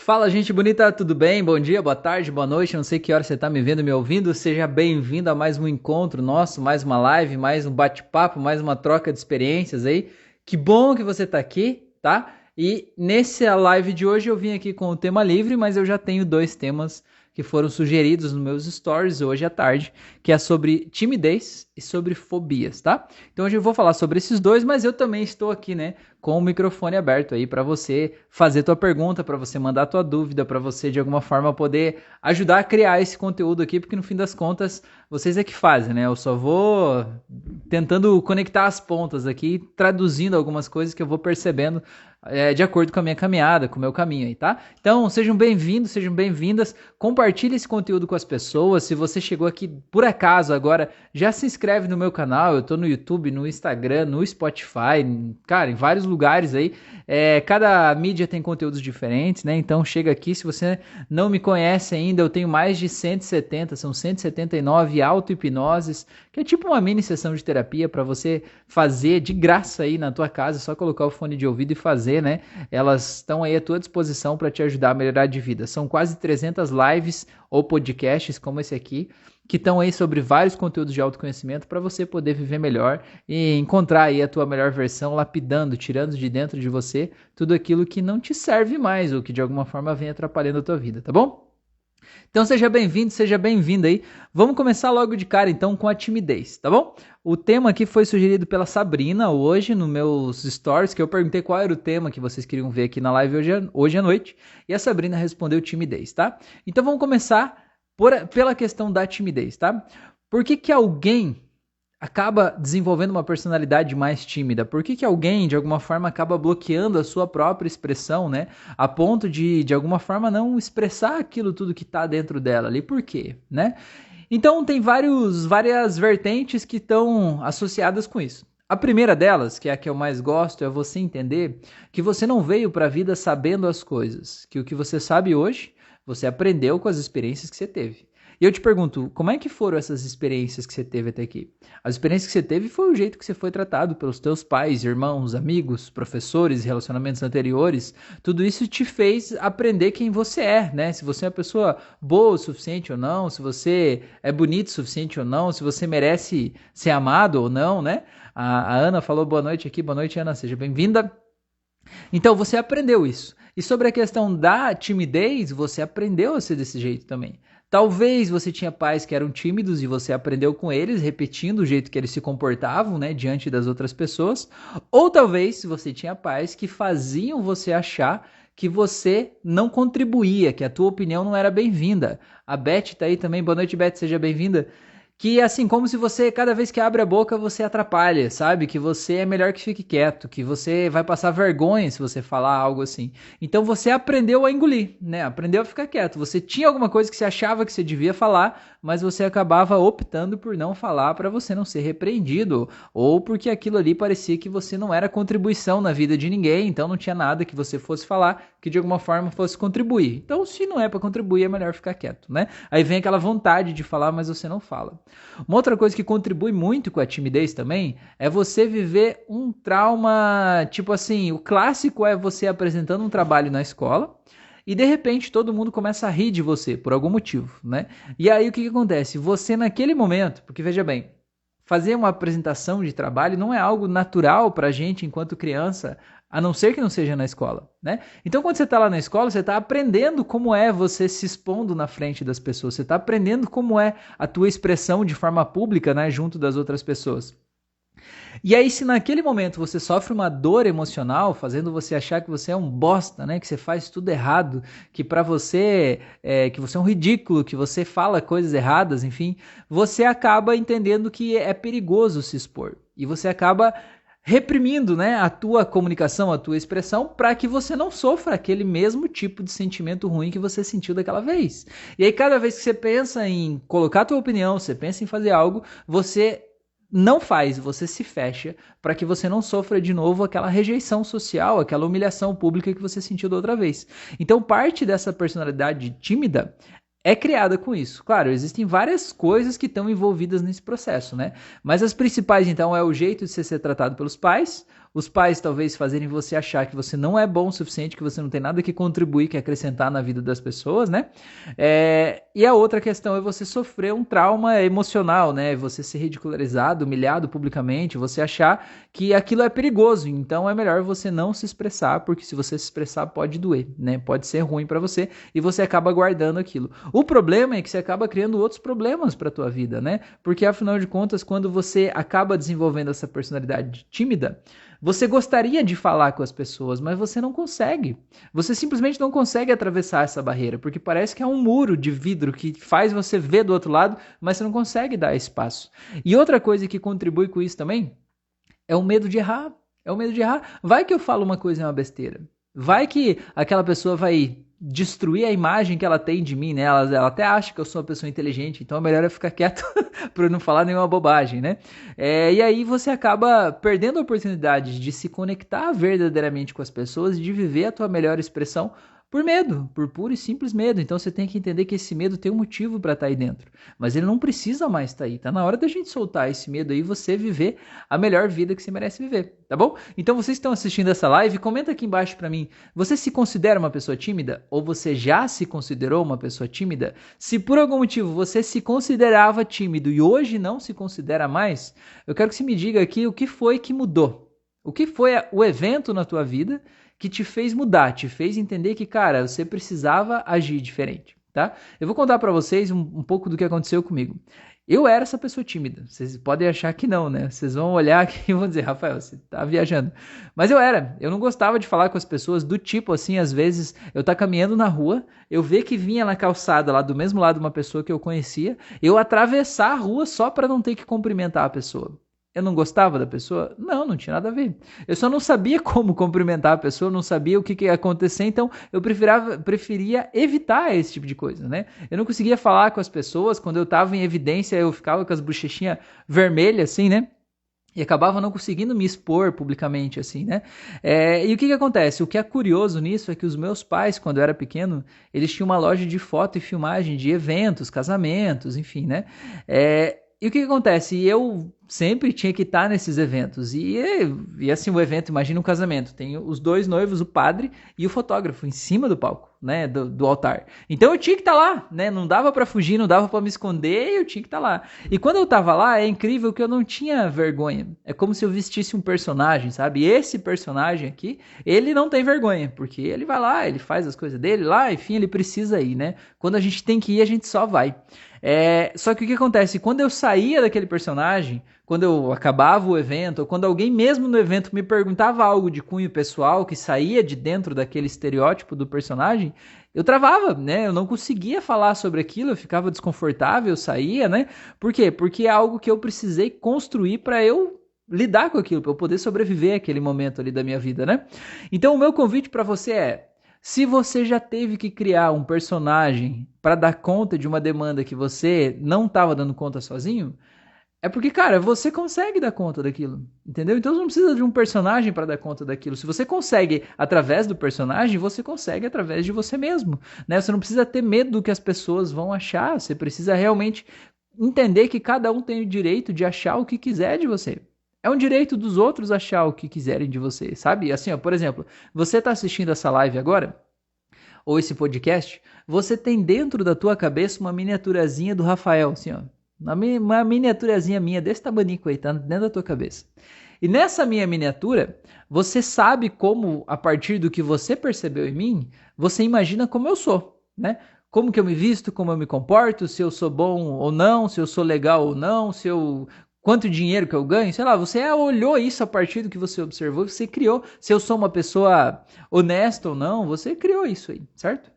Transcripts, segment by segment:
Fala, gente bonita, tudo bem? Bom dia, boa tarde, boa noite. Não sei que hora você está me vendo, me ouvindo. Seja bem-vindo a mais um encontro nosso, mais uma live, mais um bate-papo, mais uma troca de experiências aí. Que bom que você está aqui, tá? E nessa live de hoje eu vim aqui com o tema livre, mas eu já tenho dois temas que foram sugeridos nos meus stories hoje à tarde, que é sobre timidez e sobre fobias, tá? Então hoje eu vou falar sobre esses dois, mas eu também estou aqui, né, com o microfone aberto aí para você fazer tua pergunta, para você mandar tua dúvida, para você de alguma forma poder ajudar a criar esse conteúdo aqui, porque no fim das contas vocês é que fazem, né? Eu só vou tentando conectar as pontas aqui, traduzindo algumas coisas que eu vou percebendo de acordo com a minha caminhada, com o meu caminho aí, tá? Então, sejam bem-vindos, sejam bem-vindas, compartilhe esse conteúdo com as pessoas. Se você chegou aqui por acaso agora, já se inscreve no meu canal. Eu tô no YouTube, no Instagram, no Spotify, cara, em vários lugares aí. Cada mídia tem conteúdos diferentes, né? Então chega aqui, se você não me conhece ainda, eu tenho mais de 170, são 179 auto-hipnoses, que é tipo uma mini sessão de terapia para você fazer de graça aí na tua casa, é só colocar o fone de ouvido e fazer, né? Elas estão aí à tua disposição para te ajudar a melhorar de vida. São quase 300 lives ou podcasts como esse aqui, que estão aí sobre vários conteúdos de autoconhecimento para você poder viver melhor e encontrar aí a tua melhor versão, lapidando, tirando de dentro de você tudo aquilo que não te serve mais ou que de alguma forma vem atrapalhando a tua vida, tá bom? Então seja bem-vindo, seja bem-vinda aí. Vamos começar logo de cara então com a timidez, tá bom? O tema aqui foi sugerido pela Sabrina hoje nos meus stories, que eu perguntei qual era o tema que vocês queriam ver aqui na live hoje à noite, e a Sabrina respondeu timidez, tá? Então vamos começar pela questão da timidez, tá? Por que alguém acaba desenvolvendo uma personalidade mais tímida? Por que alguém, de alguma forma, acaba bloqueando a sua própria expressão, né? A ponto de alguma forma, não expressar aquilo tudo que está dentro dela ali. Por quê, né? Então, tem várias vertentes que estão associadas com isso. A primeira delas, que é a que eu mais gosto, é você entender que você não veio para a vida sabendo as coisas. Que o que você sabe hoje, você aprendeu com as experiências que você teve. E eu te pergunto, como é que foram essas experiências que você teve até aqui? As experiências que você teve foi o jeito que você foi tratado pelos teus pais, irmãos, amigos, professores, relacionamentos anteriores. Tudo isso te fez aprender quem você é, né? Se você é uma pessoa boa o suficiente ou não, se você é bonito o suficiente ou não, se você merece ser amado ou não, né? A Ana falou boa noite aqui, boa noite, Ana, seja bem-vinda. Então você aprendeu isso. E sobre a questão da timidez, você aprendeu a ser desse jeito também. Talvez você tinha pais que eram tímidos e você aprendeu com eles, repetindo o jeito que eles se comportavam, né, diante das outras pessoas. Ou talvez você tinha pais que faziam você achar que você não contribuía, que a tua opinião não era bem-vinda. A Beth tá aí também. Boa noite, Beth, seja bem-vinda. Que assim, como se você, cada vez que abre a boca, você atrapalha, sabe? Que você é melhor que fique quieto, que você vai passar vergonha se você falar algo assim. Então você aprendeu a engolir, né? Aprendeu a ficar quieto. Você tinha alguma coisa que você achava que você devia falar, mas você acabava optando por não falar para você não ser repreendido, ou porque aquilo ali parecia que você não era contribuição na vida de ninguém, então não tinha nada que você fosse falar que de alguma forma fosse contribuir. Então, se não é para contribuir, é melhor ficar quieto, né? Aí vem aquela vontade de falar, mas você não fala. Uma outra coisa que contribui muito com a timidez também é você viver um trauma, tipo assim, o clássico é você apresentando um trabalho na escola e de repente todo mundo começa a rir de você por algum motivo, né? E aí o que acontece? Você naquele momento, porque veja bem, fazer uma apresentação de trabalho não é algo natural pra gente enquanto criança, a não ser que não seja na escola, né? Então, quando você está lá na escola, você está aprendendo como é você se expondo na frente das pessoas. Você está aprendendo como é a tua expressão de forma pública, né, junto das outras pessoas. E aí, se naquele momento você sofre uma dor emocional, fazendo você achar que você é um bosta, né, que você faz tudo errado, que para você que você é um ridículo, que você fala coisas erradas, enfim, você acaba entendendo que é perigoso se expor. E você acaba reprimindo, né, a tua comunicação, a tua expressão, para que você não sofra aquele mesmo tipo de sentimento ruim que você sentiu daquela vez. E aí, cada vez que você pensa em colocar a tua opinião, você pensa em fazer algo, você não faz, você se fecha para que você não sofra de novo aquela rejeição social, aquela humilhação pública que você sentiu da outra vez. Então, parte dessa personalidade tímida é criada com isso. Claro, existem várias coisas que estão envolvidas nesse processo, né? Mas as principais, então, é o jeito de você ser tratado pelos pais, os pais talvez fazerem você achar que você não é bom o suficiente, que você não tem nada que contribuir, que acrescentar na vida das pessoas, né? E a outra questão é você sofrer um trauma emocional, né? Você ser ridicularizado, humilhado publicamente, você achar que aquilo é perigoso, então é melhor você não se expressar, porque se você se expressar pode doer, né? Pode ser ruim para você e você acaba guardando aquilo. O problema é que você acaba criando outros problemas para tua vida, né? Porque afinal de contas, quando você acaba desenvolvendo essa personalidade tímida, você gostaria de falar com as pessoas, mas você não consegue. Você simplesmente não consegue atravessar essa barreira, porque parece que é um muro de vidro que faz você ver do outro lado, mas você não consegue dar espaço. E outra coisa que contribui com isso também é o medo de errar. É o medo de errar. Vai que eu falo uma coisa e é uma besteira. Vai que aquela pessoa vai destruir a imagem que ela tem de mim, né? Ela até acha que eu sou uma pessoa inteligente, então é melhor eu ficar quieto para não falar nenhuma bobagem, né? E aí você acaba perdendo a oportunidade de se conectar verdadeiramente com as pessoas e de viver a tua melhor expressão por medo, por puro e simples medo. Então você tem que entender que esse medo tem um motivo para estar aí dentro, mas ele não precisa mais estar aí. Tá na hora da gente soltar esse medo aí e você viver a melhor vida que você merece viver, tá bom? Então vocês estão assistindo essa live, comenta aqui embaixo para mim, você se considera uma pessoa tímida? Ou você já se considerou uma pessoa tímida? Se por algum motivo você se considerava tímido e hoje não se considera mais, eu quero que você me diga aqui o que foi que mudou. O que foi o evento na tua vida que te fez mudar, te fez entender que, cara, você precisava agir diferente, tá? Eu vou contar pra vocês um pouco do que aconteceu comigo. Eu era essa pessoa tímida. Vocês podem achar que não, né? Vocês vão olhar aqui e vão dizer, Rafael, você tá viajando. Mas eu era. Eu não gostava de falar com as pessoas do tipo assim, às vezes eu tá caminhando na rua, eu ver que vinha na calçada lá do mesmo lado uma pessoa que eu conhecia, eu atravessar a rua só pra não ter que cumprimentar a pessoa. Eu não gostava da pessoa? Não, não tinha nada a ver. Eu só não sabia como cumprimentar a pessoa, não sabia o que ia acontecer, então eu preferia evitar esse tipo de coisa, né? Eu não conseguia falar com as pessoas, quando eu estava em evidência, eu ficava com as bochechinhas vermelhas, assim, né? E acabava não conseguindo me expor publicamente, assim, né? E o que acontece? O que é curioso nisso é que os meus pais, quando eu era pequeno, eles tinham uma loja de foto e filmagem de eventos, casamentos, enfim, né? E o que acontece? Eu sempre tinha que estar nesses eventos. E assim, o evento, imagina um casamento. Tem os dois noivos, o padre e o fotógrafo em cima do palco, né? Do altar. Então eu tinha que estar lá, né? Não dava pra fugir, não dava pra me esconder, eu tinha que estar lá. E quando eu tava lá, é incrível que eu não tinha vergonha. É como se eu vestisse um personagem, sabe? E esse personagem aqui, ele não tem vergonha, porque ele vai lá, ele faz as coisas dele lá, enfim, ele precisa ir, né? Quando a gente tem que ir, a gente só vai. Só que o que acontece? Quando eu saía daquele personagem, quando eu acabava o evento, ou quando alguém mesmo no evento me perguntava algo de cunho pessoal que saía de dentro daquele estereótipo do personagem, eu travava, né? Eu não conseguia falar sobre aquilo, eu ficava desconfortável, eu saía, né? Por quê? Porque é algo que eu precisei construir para eu lidar com aquilo, para eu poder sobreviver àquele momento ali da minha vida, né? Então o meu convite para você é: se você já teve que criar um personagem para dar conta de uma demanda que você não estava dando conta sozinho, é porque, cara, você consegue dar conta daquilo, entendeu? Então você não precisa de um personagem para dar conta daquilo. Se você consegue através do personagem, você consegue através de você mesmo, né? Você não precisa ter medo do que as pessoas vão achar, você precisa realmente entender que cada um tem o direito de achar o que quiser de você. É um direito dos outros achar o que quiserem de você, sabe? Assim, ó, por exemplo, você está assistindo essa live agora, ou esse podcast, você tem dentro da tua cabeça uma miniaturazinha do Rafael, assim, ó. Uma miniaturazinha minha desse tabanico aí, tá dentro da tua cabeça. E nessa minha miniatura, você sabe como, a partir do que você percebeu em mim, você imagina como eu sou, né? Como que eu me visto, como eu me comporto, se eu sou bom ou não, se eu sou legal ou não, quanto dinheiro que eu ganho, sei lá, você olhou isso a partir do que você observou, você criou. Se eu sou uma pessoa honesta ou não, você criou isso aí, certo?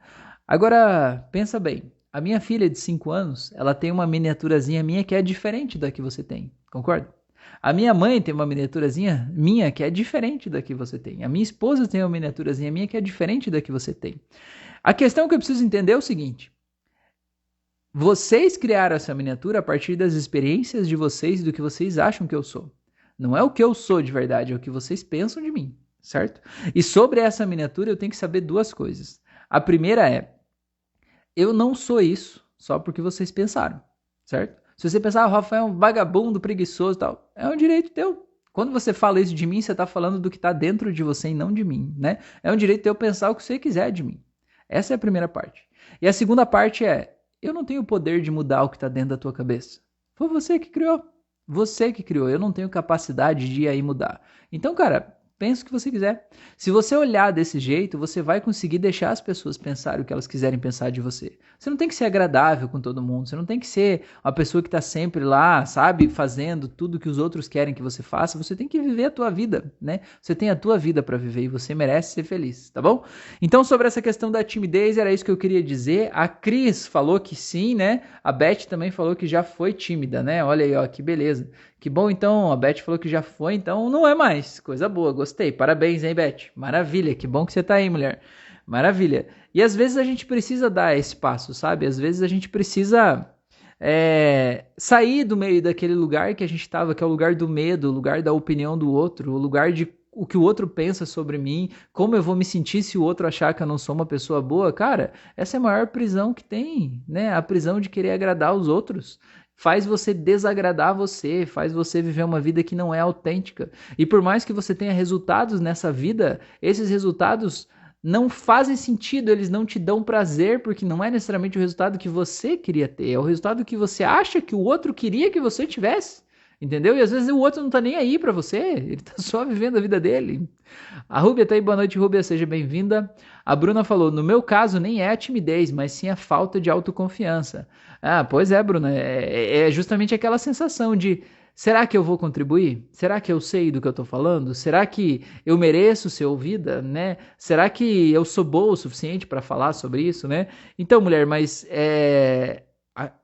Agora, pensa bem, a minha filha de 5 anos, ela tem uma miniaturazinha minha que é diferente da que você tem, concorda? A minha mãe tem uma miniaturazinha minha que é diferente da que você tem. A minha esposa tem uma miniaturazinha minha que é diferente da que você tem. A questão que eu preciso entender é o seguinte: vocês criaram essa miniatura a partir das experiências de vocês e do que vocês acham que eu sou. Não é o que eu sou de verdade, é o que vocês pensam de mim, certo? E sobre essa miniatura eu tenho que saber duas coisas. A primeira é: eu não sou isso só porque vocês pensaram, certo? Se você pensar, o Rafael é um vagabundo, preguiçoso e tal, é um direito teu. Quando você fala isso de mim, você está falando do que está dentro de você e não de mim, né? É um direito teu pensar o que você quiser de mim. Essa é a primeira parte. E a segunda parte é, eu não tenho o poder de mudar o que está dentro da tua cabeça. Foi você que criou. Você que criou. Eu não tenho capacidade de ir aí mudar. Então, cara, pensa o que você quiser. Se você olhar desse jeito, você vai conseguir deixar as pessoas pensarem o que elas quiserem pensar de você. Você não tem que ser agradável com todo mundo. Você não tem que ser uma pessoa que está sempre lá, sabe, fazendo tudo que os outros querem que você faça. Você tem que viver a tua vida, né? Você tem a tua vida para viver e você merece ser feliz, tá bom? Então, sobre essa questão da timidez, era isso que eu queria dizer. A Cris falou que sim, né? A Beth também falou que já foi tímida, né? Olha aí, ó, que beleza. Que bom, então, a Beth falou que já foi, então não é mais. Coisa boa, gostei. Parabéns, hein, Beth? Maravilha, que bom que você tá aí, mulher. Maravilha. E às vezes a gente precisa dar esse passo, sabe? Às vezes a gente precisa sair do meio daquele lugar que a gente estava, que é o lugar do medo, o lugar da opinião do outro, o lugar de o que o outro pensa sobre mim, como eu vou me sentir se o outro achar que eu não sou uma pessoa boa. Cara, essa é a maior prisão que tem, né? A prisão de querer agradar os outros. Faz você desagradar você, faz você viver uma vida que não é autêntica. E por mais que você tenha resultados nessa vida, esses resultados não fazem sentido, eles não te dão prazer, porque não é necessariamente o resultado que você queria ter, é o resultado que você acha que o outro queria que você tivesse. Entendeu? E às vezes o outro não tá nem aí pra você, ele tá só vivendo a vida dele. A Rúbia tá aí, boa noite, Rúbia, seja bem-vinda. A Bruna falou, no meu caso nem é a timidez, mas sim a falta de autoconfiança. Ah, pois é, Bruna, é justamente aquela sensação de, será que eu vou contribuir? Será que eu sei do que eu tô falando? Será que eu mereço ser ouvida, né? Será que eu sou boa o suficiente para falar sobre isso, né? Então, mulher, mas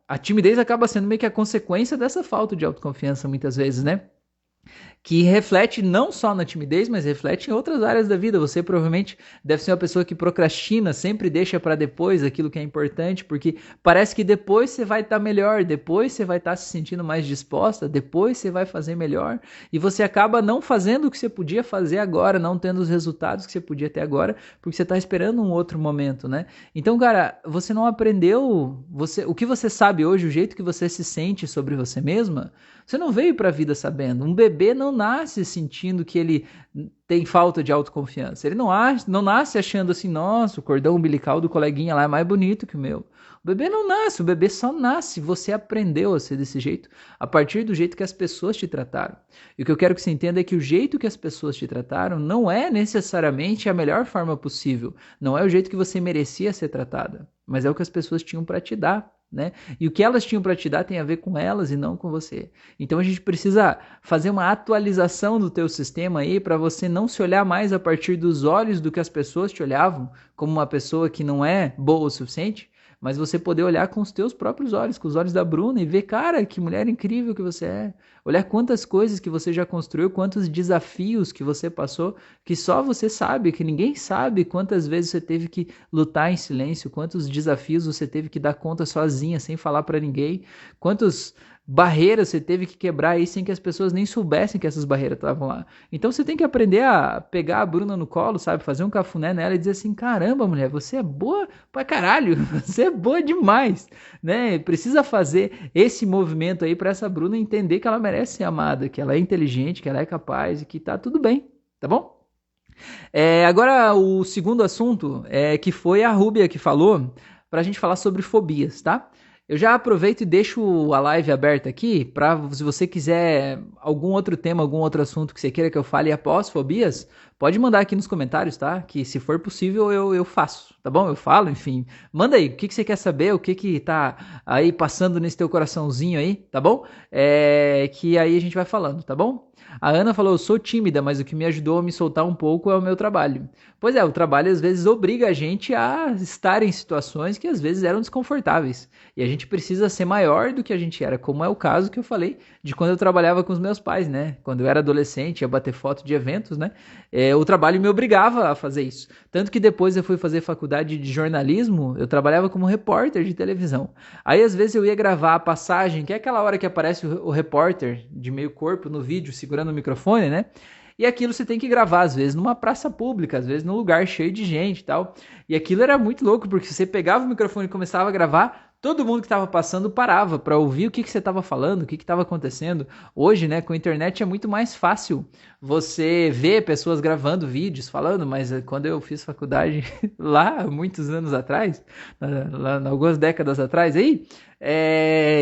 a timidez acaba sendo meio que a consequência dessa falta de autoconfiança muitas vezes, né? Que reflete não só na timidez, mas reflete em outras áreas da vida. Você provavelmente deve ser uma pessoa que procrastina, sempre deixa para depois aquilo que é importante, porque parece que depois você vai estar melhor, depois você vai estar se sentindo mais disposta, depois você vai fazer melhor, e você acaba não fazendo o que você podia fazer agora, não tendo os resultados que você podia ter agora, porque você está esperando um outro momento, né? Então, cara, você não aprendeu, o que você sabe hoje, o jeito que você se sente sobre você mesma, você não veio para a vida sabendo. Um bebê não nasce sentindo que ele tem falta de autoconfiança. Ele não nasce achando assim, nossa, o cordão umbilical do coleguinha lá é mais bonito que o meu. O bebê não nasce, o bebê só nasce. Você aprendeu a ser desse jeito a partir do jeito que as pessoas te trataram. E o que eu quero que você entenda é que o jeito que as pessoas te trataram não é necessariamente a melhor forma possível. Não é o jeito que você merecia ser tratada, mas é o que as pessoas tinham para te dar. Né? E o que elas tinham para te dar tem a ver com elas e não com você. Então a gente precisa fazer uma atualização do teu sistema aí para você não se olhar mais a partir dos olhos do que as pessoas te olhavam, como uma pessoa que não é boa o suficiente, mas você poder olhar com os teus próprios olhos, com os olhos da Bruna e ver, cara, que mulher incrível que você é. Olhar quantas coisas que você já construiu, quantos desafios que você passou, que só você sabe, que ninguém sabe quantas vezes você teve que lutar em silêncio, quantos desafios você teve que dar conta sozinha, sem falar para ninguém, quantas barreiras você teve que quebrar aí sem que as pessoas nem soubessem que essas barreiras estavam lá. Então você tem que aprender a pegar a Bruna no colo, sabe? Fazer um cafuné nela e dizer assim, caramba, mulher, você é boa pra caralho, você é boa demais, né? Precisa fazer esse movimento aí para essa Bruna entender que ela merece ser amada, que ela é inteligente, que ela é capaz e que tá tudo bem, tá bom? Agora o segundo assunto que foi a Rúbia que falou pra gente falar sobre fobias, tá? Eu já aproveito e deixo a live aberta aqui para, se você quiser algum outro tema, algum outro assunto que você queira que eu fale após fobias, pode mandar aqui nos comentários, tá? Que se for possível eu faço, tá bom? Eu falo, enfim. Manda aí, o que você quer saber, o que tá aí passando nesse teu coraçãozinho aí, tá bom? Que aí a gente vai falando, tá bom? A Ana falou, eu sou tímida, mas o que me ajudou a me soltar um pouco é o meu trabalho. Pois é, o trabalho às vezes obriga a gente a estar em situações que às vezes eram desconfortáveis. E a gente precisa ser maior do que a gente era, como é o caso que eu falei de quando eu trabalhava com os meus pais, né? Quando eu era adolescente, ia bater foto de eventos, né? O trabalho me obrigava a fazer isso. Tanto que depois eu fui fazer faculdade de jornalismo, eu trabalhava como repórter de televisão. Aí às vezes eu ia gravar a passagem, que é aquela hora que aparece o repórter de meio corpo no vídeo, segurando o microfone, né? E aquilo você tem que gravar, às vezes, numa praça pública, às vezes num lugar cheio de gente e tal. E aquilo era muito louco, porque você pegava o microfone e começava a gravar, todo mundo que estava passando parava para ouvir o que você estava falando, o que estava acontecendo. Hoje, né, com a internet é muito mais fácil você ver pessoas gravando vídeos, falando, mas quando eu fiz faculdade lá, muitos anos atrás, lá, algumas décadas atrás, aí,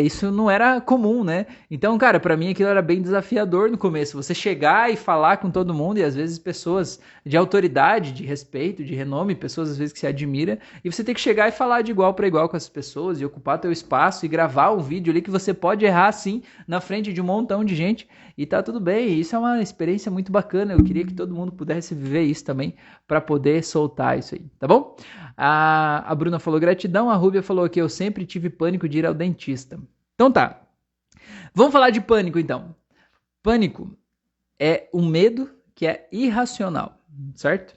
isso não era comum, né? Então, cara, pra mim aquilo era bem desafiador no começo. Você chegar e falar com todo mundo, e às vezes pessoas de autoridade, de respeito, de renome, pessoas às vezes que você admira, e você tem que chegar e falar de igual para igual com as pessoas, e ocupar teu espaço, e gravar um vídeo ali que você pode errar sim, na frente de um montão de gente, e tá tudo bem. Isso é uma experiência muito bacana. Eu queria que todo mundo pudesse viver isso também, para poder soltar isso aí, tá bom? A Bruna falou gratidão, a Rúbia falou que eu sempre tive pânico de ir ao dentista. Então tá, vamos falar de pânico então. Pânico é um medo que é irracional, certo?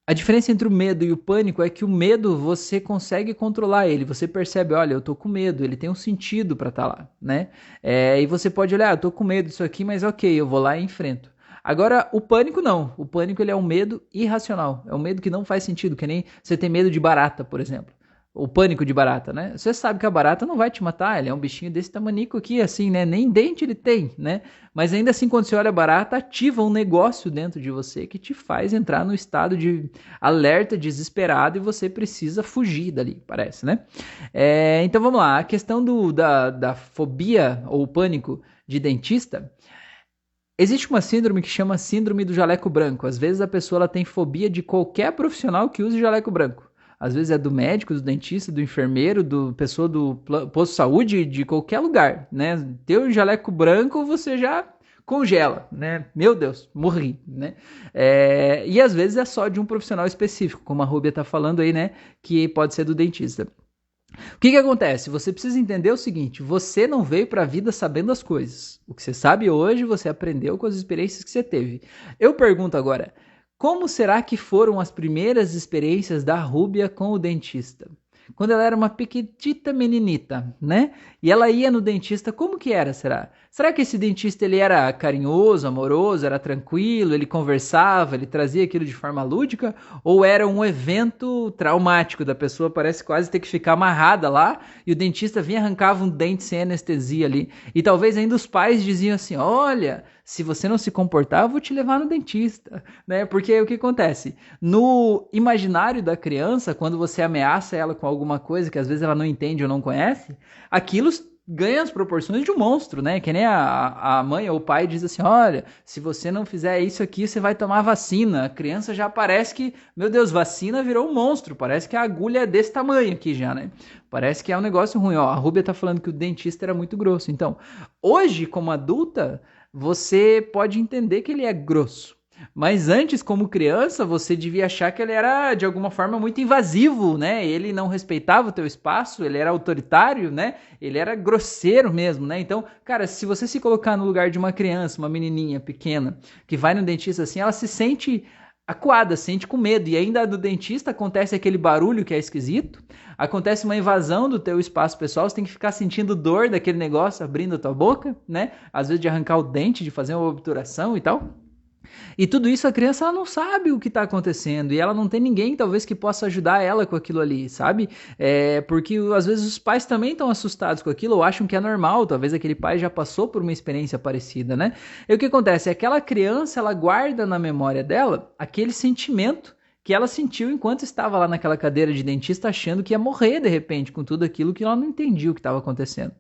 A diferença entre o medo e o pânico é que o medo você consegue controlar ele, você percebe, olha, eu tô com medo, ele tem um sentido pra estar lá, né? E você pode olhar, eu tô com medo disso aqui, mas ok, eu vou lá e enfrento. Agora, o pânico não. O pânico ele é um medo irracional. É um medo que não faz sentido, que nem você ter medo de barata, por exemplo. O pânico de barata, né? Você sabe que a barata não vai te matar, ele é um bichinho desse tamanico aqui, assim, né? Nem dente ele tem, né? Mas ainda assim, quando você olha a barata, ativa um negócio dentro de você que te faz entrar no estado de alerta, desesperado, e você precisa fugir dali, parece, né? Então vamos lá, a questão da fobia ou pânico de dentista. Existe uma síndrome que chama síndrome do jaleco branco. Às vezes a pessoa ela tem fobia de qualquer profissional que use jaleco branco. Às vezes é do médico, do dentista, do enfermeiro, do pessoa do posto de saúde, de qualquer lugar, né? Teu jaleco branco você já congela, né? Meu Deus, morri, né? E às vezes é só de um profissional específico, como a Rúbia tá falando aí, né? Que pode ser do dentista. O que acontece? Você precisa entender o seguinte, você não veio para a vida sabendo as coisas. O que você sabe hoje, você aprendeu com as experiências que você teve. Eu pergunto agora, como será que foram as primeiras experiências da Rúbia com o dentista? Quando ela era uma pequitita meninita, né? E ela ia no dentista, como que era, será? Será que esse dentista ele era carinhoso, amoroso, era tranquilo, ele conversava, ele trazia aquilo de forma lúdica? Ou era um evento traumático da pessoa, parece quase ter que ficar amarrada lá, e o dentista vinha e arrancava um dente sem anestesia ali. E talvez ainda os pais diziam assim, olha, se você não se comportar, eu vou te levar no dentista, né? Porque o que acontece? No imaginário da criança, quando você ameaça ela com alguma coisa que às vezes ela não entende ou não conhece, aquilo ganha as proporções de um monstro, né? Que nem a mãe ou o pai diz assim, olha, se você não fizer isso aqui, você vai tomar vacina. A criança já parece que, meu Deus, vacina virou um monstro, parece que a agulha é desse tamanho aqui já, né? Parece que é um negócio ruim, ó. A Rúbia tá falando que o dentista era muito grosso. Então, hoje, como adulta, você pode entender que ele é grosso. Mas antes, como criança, você devia achar que ele era, de alguma forma, muito invasivo, né? Ele não respeitava o teu espaço, ele era autoritário, né? Ele era grosseiro mesmo, né? Então, cara, se você se colocar no lugar de uma criança, uma menininha pequena, que vai no dentista assim, ela se sente acuada, sente com medo. E ainda do dentista acontece aquele barulho que é esquisito, acontece uma invasão do teu espaço pessoal, você tem que ficar sentindo dor daquele negócio abrindo a tua boca, né? Às vezes de arrancar o dente, de fazer uma obturação e tal. E tudo isso a criança ela não sabe o que está acontecendo e ela não tem ninguém talvez que possa ajudar ela com aquilo ali, sabe? Porque às vezes os pais também estão assustados com aquilo ou acham que é normal, talvez aquele pai já passou por uma experiência parecida, né? E o que acontece? Aquela criança ela guarda na memória dela aquele sentimento que ela sentiu enquanto estava lá naquela cadeira de dentista achando que ia morrer de repente com tudo aquilo que ela não entendia o que estava acontecendo.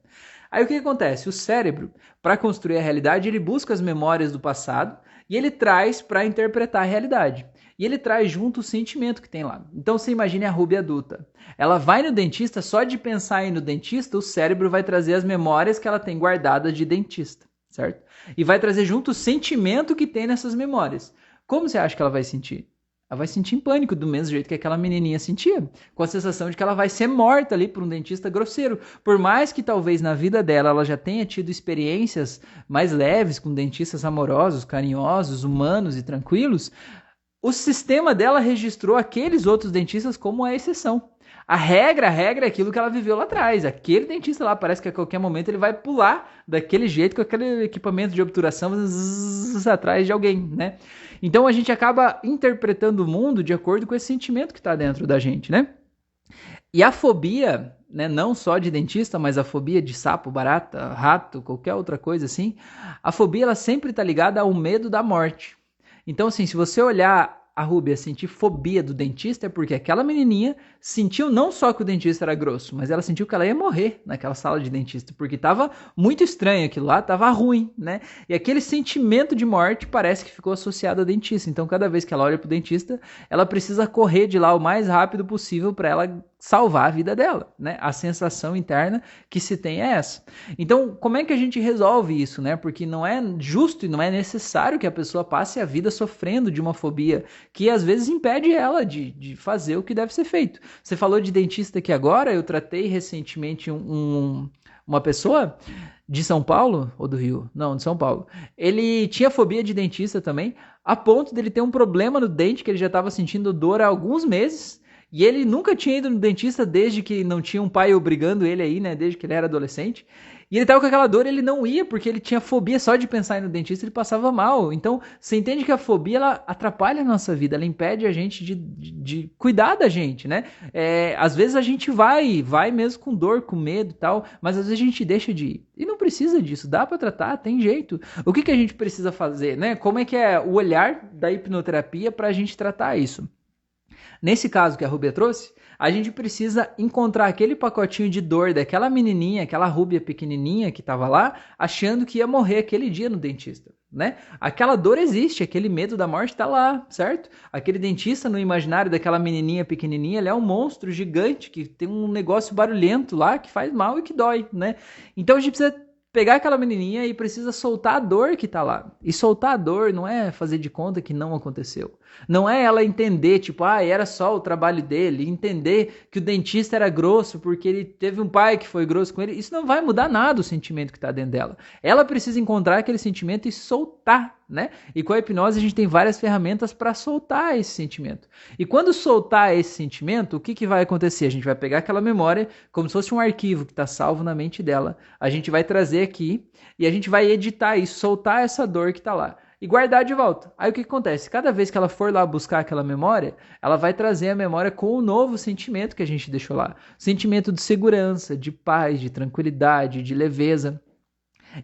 Aí o que acontece? O cérebro, para construir a realidade, ele busca as memórias do passado e ele traz para interpretar a realidade. E ele traz junto o sentimento que tem lá. Então você imagine a Rúbia adulta. Ela vai no dentista, só de pensar em ir no dentista, o cérebro vai trazer as memórias que ela tem guardadas de dentista, certo? E vai trazer junto o sentimento que tem nessas memórias. Como você acha que ela vai sentir? Ela vai sentir em pânico, do mesmo jeito que aquela menininha sentia, com a sensação de que ela vai ser morta ali por um dentista grosseiro. Por mais que talvez na vida dela ela já tenha tido experiências mais leves com dentistas amorosos, carinhosos, humanos e tranquilos, o sistema dela registrou aqueles outros dentistas como a exceção. A regra é aquilo que ela viveu lá atrás. Aquele dentista lá parece que a qualquer momento ele vai pular daquele jeito com aquele equipamento de obturação atrás de alguém, né? Então a gente acaba interpretando o mundo de acordo com esse sentimento que está dentro da gente, né? E a fobia, né, não só de dentista, mas a fobia de sapo, barata, rato, qualquer outra coisa assim, a fobia ela sempre está ligada ao medo da morte. Então, assim, se você olhar a Rúbia sentir fobia do dentista, é porque aquela menininha sentiu não só que o dentista era grosso, mas ela sentiu que ela ia morrer naquela sala de dentista, porque estava muito estranho aquilo lá, estava ruim, né? E aquele sentimento de morte parece que ficou associado ao dentista. Então, cada vez que ela olha pro dentista, ela precisa correr de lá o mais rápido possível para ela salvar a vida dela, né? A sensação interna que se tem é essa. Então, como é que a gente resolve isso, né? Porque não é justo e não é necessário que a pessoa passe a vida sofrendo de uma fobia que às vezes impede ela de fazer o que deve ser feito. Você falou de dentista aqui agora, eu tratei recentemente uma pessoa de São Paulo, ou do Rio? Não, de São Paulo. Ele tinha fobia de dentista também, a ponto dele ter um problema no dente, que ele já estava sentindo dor há alguns meses, e ele nunca tinha ido no dentista desde que não tinha um pai obrigando ele aí, né? Desde que ele era adolescente. E ele tava com aquela dor, ele não ia porque ele tinha fobia só de pensar em ir no dentista, ele passava mal. Então, você entende que a fobia, ela atrapalha a nossa vida, ela impede a gente de cuidar da gente, né? Às vezes a gente vai mesmo com dor, com medo e tal, mas às vezes a gente deixa de ir. E não precisa disso, dá pra tratar, tem jeito. O que a gente precisa fazer, né? Como é que é o olhar da hipnoterapia pra gente tratar isso? Nesse caso que a Rúbia trouxe, a gente precisa encontrar aquele pacotinho de dor daquela menininha, aquela Rúbia pequenininha que estava lá, achando que ia morrer aquele dia no dentista, né? Aquela dor existe, aquele medo da morte está lá, certo? Aquele dentista no imaginário daquela menininha pequenininha, ele é um monstro gigante que tem um negócio barulhento lá que faz mal e que dói, né? Então a gente precisa pegar aquela menininha e precisa soltar a dor que tá lá. E soltar a dor não é fazer de conta que não aconteceu. Não é ela entender, tipo, era só o trabalho dele, entender que o dentista era grosso porque ele teve um pai que foi grosso com ele. Isso não vai mudar nada o sentimento que tá dentro dela. Ela precisa encontrar aquele sentimento e soltar, né? E com a hipnose a gente tem várias ferramentas para soltar esse sentimento. E quando soltar esse sentimento, o que vai acontecer? A gente vai pegar aquela memória como se fosse um arquivo que está salvo na mente dela. A gente vai trazer aqui e a gente vai editar e soltar essa dor que está lá. E guardar de volta. Aí o que acontece? Cada vez que ela for lá buscar aquela memória, ela vai trazer a memória com o novo sentimento que a gente deixou lá. Sentimento de segurança, de paz, de tranquilidade, de leveza.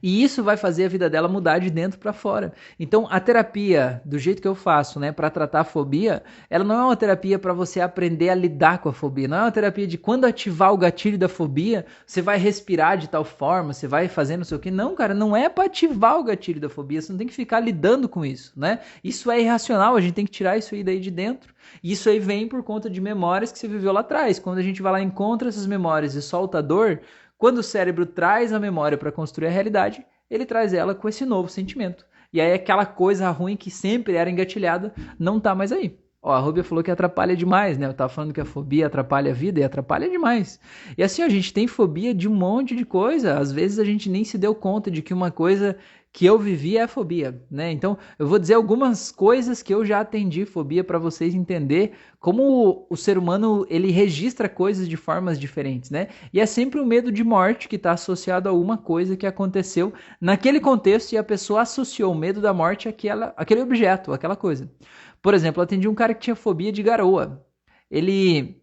E isso vai fazer a vida dela mudar de dentro para fora. Então, a terapia, do jeito que eu faço, né, para tratar a fobia, ela não é uma terapia para você aprender a lidar com a fobia. Não é uma terapia de quando ativar o gatilho da fobia, você vai respirar de tal forma, você vai fazer não sei o quê. Não, cara, não é para ativar o gatilho da fobia. Você não tem que ficar lidando com isso, né? Isso é irracional, a gente tem que tirar isso aí daí de dentro. E isso aí vem por conta de memórias que você viveu lá atrás. Quando a gente vai lá e encontra essas memórias e solta a dor, quando o cérebro traz a memória para construir a realidade, ele traz ela com esse novo sentimento. E aí aquela coisa ruim que sempre era engatilhada não tá mais aí. Ó, a Rúbia falou que atrapalha demais, né? Eu tava falando que a fobia atrapalha a vida e atrapalha demais. E assim, a gente tem fobia de um monte de coisa. Às vezes a gente nem se deu conta de que uma coisa que eu vivi é fobia, né? Então, eu vou dizer algumas coisas que eu já atendi fobia para vocês entender como o ser humano, ele registra coisas de formas diferentes, né? E é sempre o medo de morte que está associado a uma coisa que aconteceu naquele contexto e a pessoa associou o medo da morte àquele objeto, àquela coisa. Por exemplo, eu atendi um cara que tinha fobia de garoa. Ele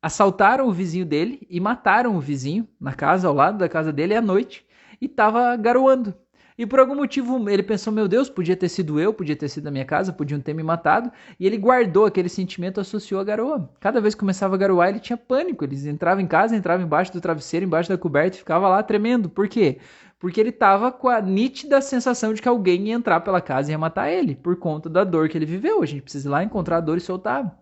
assaltaram o vizinho dele e mataram o vizinho na casa, ao lado da casa dele, à noite, e estava garoando. E por algum motivo ele pensou, meu Deus, podia ter sido eu, podia ter sido a minha casa, podiam ter me matado. E ele guardou aquele sentimento, associou a garoa. Cada vez que começava a garoar, ele tinha pânico. Ele entrava em casa, entrava embaixo do travesseiro, embaixo da coberta e ficava lá tremendo. Por quê? Porque ele estava com a nítida sensação de que alguém ia entrar pela casa e ia matar ele, por conta da dor que ele viveu. A gente precisa ir lá encontrar a dor e soltar.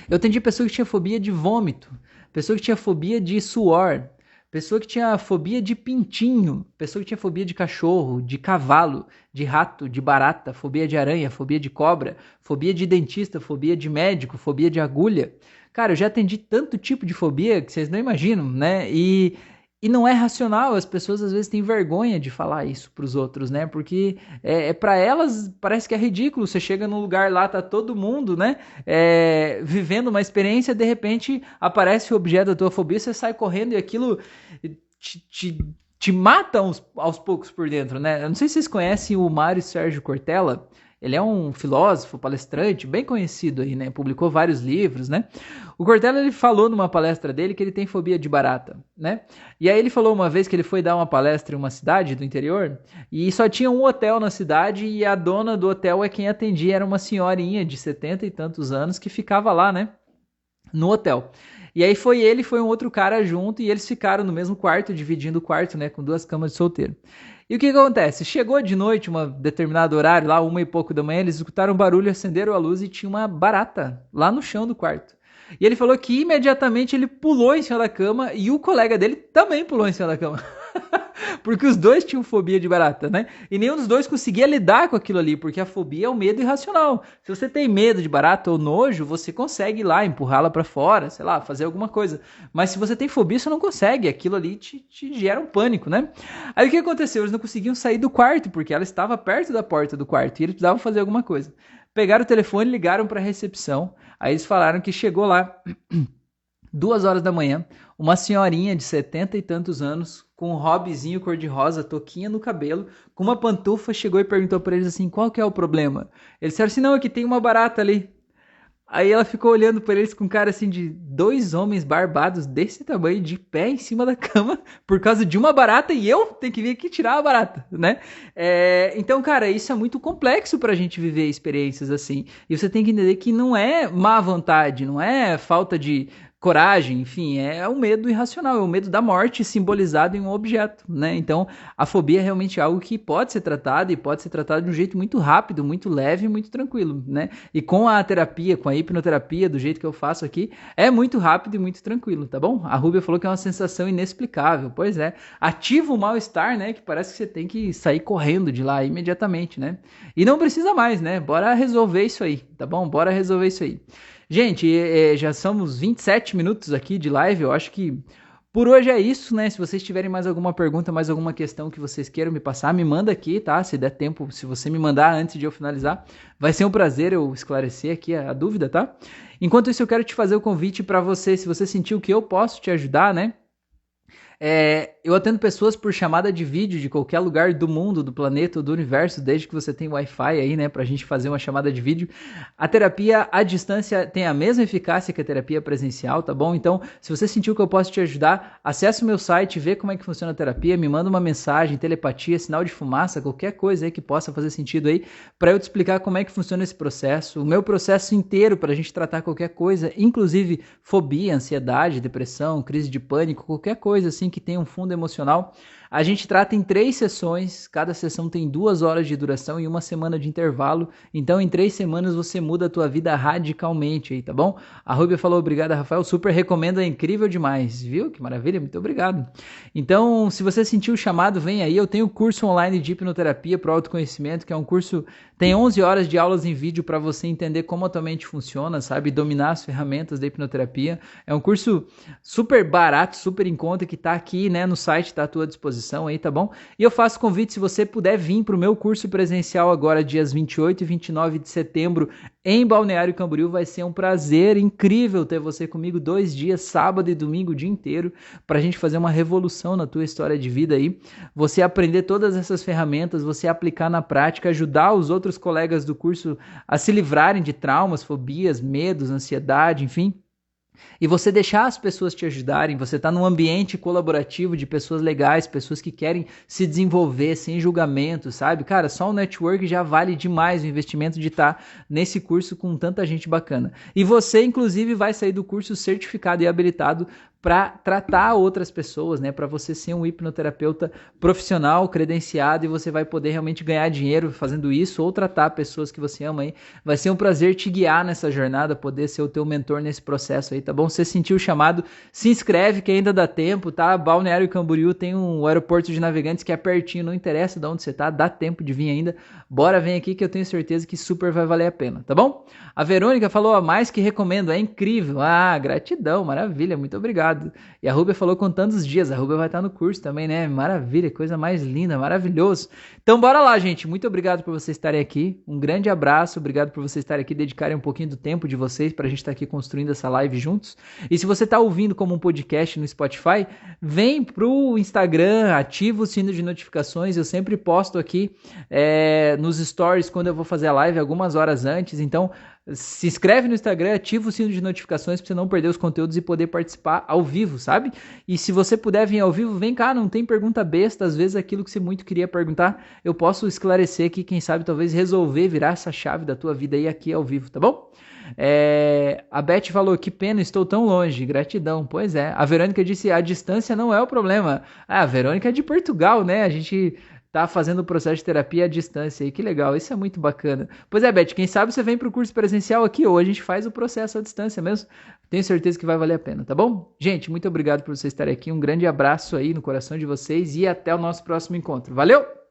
Eu atendi pessoa que tinha fobia de vômito, pessoa que tinha fobia de suor, pessoa que tinha fobia de pintinho, pessoa que tinha fobia de cachorro, de cavalo, de rato, de barata, fobia de aranha, fobia de cobra, fobia de dentista, fobia de médico, fobia de agulha. Cara, eu já atendi tanto tipo de fobia que vocês não imaginam, né? E não é racional, as pessoas às vezes têm vergonha de falar isso pros outros, né? Porque para elas parece que é ridículo. Você chega num lugar lá, tá todo mundo, né? Vivendo uma experiência, de repente aparece o objeto da tua fobia, você sai correndo e aquilo te mata aos poucos por dentro, né? Eu não sei se vocês conhecem o Mário Sérgio Cortella. Ele é um filósofo, palestrante, bem conhecido aí, né? Publicou vários livros, né? O Cortella, ele falou numa palestra dele que ele tem fobia de barata, né? E aí ele falou uma vez que ele foi dar uma palestra em uma cidade do interior e só tinha um hotel na cidade e a dona do hotel é quem atendia, era uma senhorinha de 70 e tantos anos que ficava lá, né? No hotel. E aí foi um outro cara junto e eles ficaram no mesmo quarto, dividindo o quarto, né? Com 2 camas de solteiro. E o que acontece? Chegou de noite, um determinado horário, lá 1h pouco da manhã, eles escutaram um barulho, acenderam a luz e tinha uma barata lá no chão do quarto. E ele falou que imediatamente ele pulou em cima da cama e o colega dele também pulou em cima da cama. Porque os dois tinham fobia de barata, né? E nenhum dos dois conseguia lidar com aquilo ali, porque a fobia é um medo irracional. Se você tem medo de barata ou nojo, você consegue ir lá, empurrá-la pra fora, sei lá, fazer alguma coisa. Mas se você tem fobia, você não consegue. Aquilo ali te gera um pânico, né? Aí o que aconteceu? Eles não conseguiam sair do quarto, porque ela estava perto da porta do quarto e eles precisavam fazer alguma coisa. Pegaram o telefone, ligaram pra recepção. Aí eles falaram que chegou lá 2 horas da manhã, uma senhorinha de 70 e tantos anos, com um hobbyzinho cor-de-rosa, touquinha no cabelo, com uma pantufa, chegou e perguntou para eles assim, qual que é o problema? Eles disseram assim, não, é que tem uma barata ali. Aí ela ficou olhando para eles com cara assim de 2 homens barbados desse tamanho, de pé em cima da cama, por causa de uma barata, e eu tenho que vir aqui tirar a barata, né? Então, cara, isso é muito complexo pra gente viver experiências assim. E você tem que entender que não é má vontade, não é falta de coragem, enfim, é um medo irracional, é o medo da morte simbolizado em um objeto, né? Então, a fobia é realmente algo que pode ser tratado e pode ser tratado de um jeito muito rápido, muito leve e muito tranquilo, né? E com a terapia, com a hipnoterapia, do jeito que eu faço aqui, é muito rápido e muito tranquilo, tá bom? A Rúbia falou que é uma sensação inexplicável, pois é. Ativa o mal-estar, né? Que parece que você tem que sair correndo de lá imediatamente, né? E não precisa mais, né? Bora resolver isso aí, tá bom? Bora resolver isso aí. Gente, já somos 27 minutos aqui de live, eu acho que por hoje é isso, né? Se vocês tiverem mais alguma pergunta, mais alguma questão que vocês queiram me passar, me manda aqui, tá? Se der tempo, se você me mandar antes de eu finalizar, vai ser um prazer eu esclarecer aqui a dúvida, tá? Enquanto isso, eu quero te fazer o convite para você, se você sentiu que eu posso te ajudar, né? Eu atendo pessoas por chamada de vídeo de qualquer lugar do mundo, do planeta ou do universo, desde que você tem Wi-Fi aí, né, pra gente fazer uma chamada de vídeo. A terapia à distância tem a mesma eficácia que a terapia presencial, tá bom? Então, se você sentiu que eu posso te ajudar, acesse o meu site, vê como é que funciona a terapia, me manda uma mensagem, telepatia, sinal de fumaça, qualquer coisa aí que possa fazer sentido aí, pra eu te explicar como é que funciona esse processo, o meu processo inteiro pra gente tratar qualquer coisa, inclusive fobia, ansiedade, depressão, crise de pânico, qualquer coisa assim que tem um fundo emocional. A gente trata em 3 sessões, cada sessão tem 2 horas de duração e 1 semana de intervalo, então em 3 semanas você muda a tua vida radicalmente aí, tá bom? A Rúbia falou, obrigado Rafael, super recomendo, é incrível demais, viu? Que maravilha, muito obrigado. Então, se você sentiu o chamado, vem aí, eu tenho o curso online de hipnoterapia para o autoconhecimento, que é um curso, tem 11 horas de aulas em vídeo para você entender como a tua mente funciona, sabe? Dominar as ferramentas da hipnoterapia. É um curso super barato, super em conta, que tá aqui, né, no site, tá à tua disposição aí, tá bom? E eu faço convite, se você puder vir pro meu curso presencial agora, dias 28 e 29 de setembro, em Balneário Camboriú, vai ser um prazer incrível ter você comigo 2 dias, sábado e domingo, o dia inteiro, pra gente fazer uma revolução na tua história de vida aí, você aprender todas essas ferramentas, você aplicar na prática, ajudar os outros colegas do curso a se livrarem de traumas, fobias, medos, ansiedade, enfim. E você deixar as pessoas te ajudarem, você tá num ambiente colaborativo de pessoas legais, pessoas que querem se desenvolver sem julgamento, sabe? Cara, só o network já vale demais o investimento de estar nesse curso com tanta gente bacana. E você, inclusive, vai sair do curso certificado e habilitado para tratar outras pessoas, né? Para você ser um hipnoterapeuta profissional, credenciado, e você vai poder realmente ganhar dinheiro fazendo isso ou tratar pessoas que você ama aí. Vai ser um prazer te guiar nessa jornada, poder ser o teu mentor nesse processo aí, tá bom? Se você sentiu o chamado, se inscreve que ainda dá tempo, tá? Balneário Camboriú tem um aeroporto de Navegantes que é pertinho, não interessa de onde você tá, dá tempo de vir ainda. Bora, vem aqui que eu tenho certeza que super vai valer a pena, tá bom? A Verônica falou, a mais que recomendo, é incrível. Ah, gratidão, maravilha, muito obrigado. obrigado. E a Rúbia falou contando os dias, a Rúbia vai estar no curso também, né? Maravilha, coisa mais linda, maravilhoso. Então bora lá, gente, muito obrigado por vocês estarem aqui, um grande abraço, obrigado por vocês estarem aqui, dedicarem um pouquinho do tempo de vocês pra gente estar aqui construindo essa live juntos. E se você tá ouvindo como um podcast no Spotify, vem pro Instagram, ativa o sino de notificações, eu sempre posto aqui nos stories quando eu vou fazer a live algumas horas antes, então se inscreve no Instagram, ativa o sino de notificações para você não perder os conteúdos e poder participar ao vivo, sabe? E se você puder vir ao vivo, vem cá, não tem pergunta besta, às vezes aquilo que você muito queria perguntar, eu posso esclarecer aqui, quem sabe talvez resolver virar essa chave da tua vida aí aqui ao vivo, tá bom? A Beth falou, que pena, estou tão longe, gratidão. Pois é, a Verônica disse, a distância não é o problema. A Verônica é de Portugal, né? A gente tá fazendo o processo de terapia à distância aí, que legal, isso é muito bacana. Pois é, Beth, quem sabe você vem pro curso presencial aqui ou a gente faz o processo à distância mesmo. Tenho certeza que vai valer a pena, tá bom? Gente, muito obrigado por vocês estarem aqui, um grande abraço aí no coração de vocês e até o nosso próximo encontro. Valeu!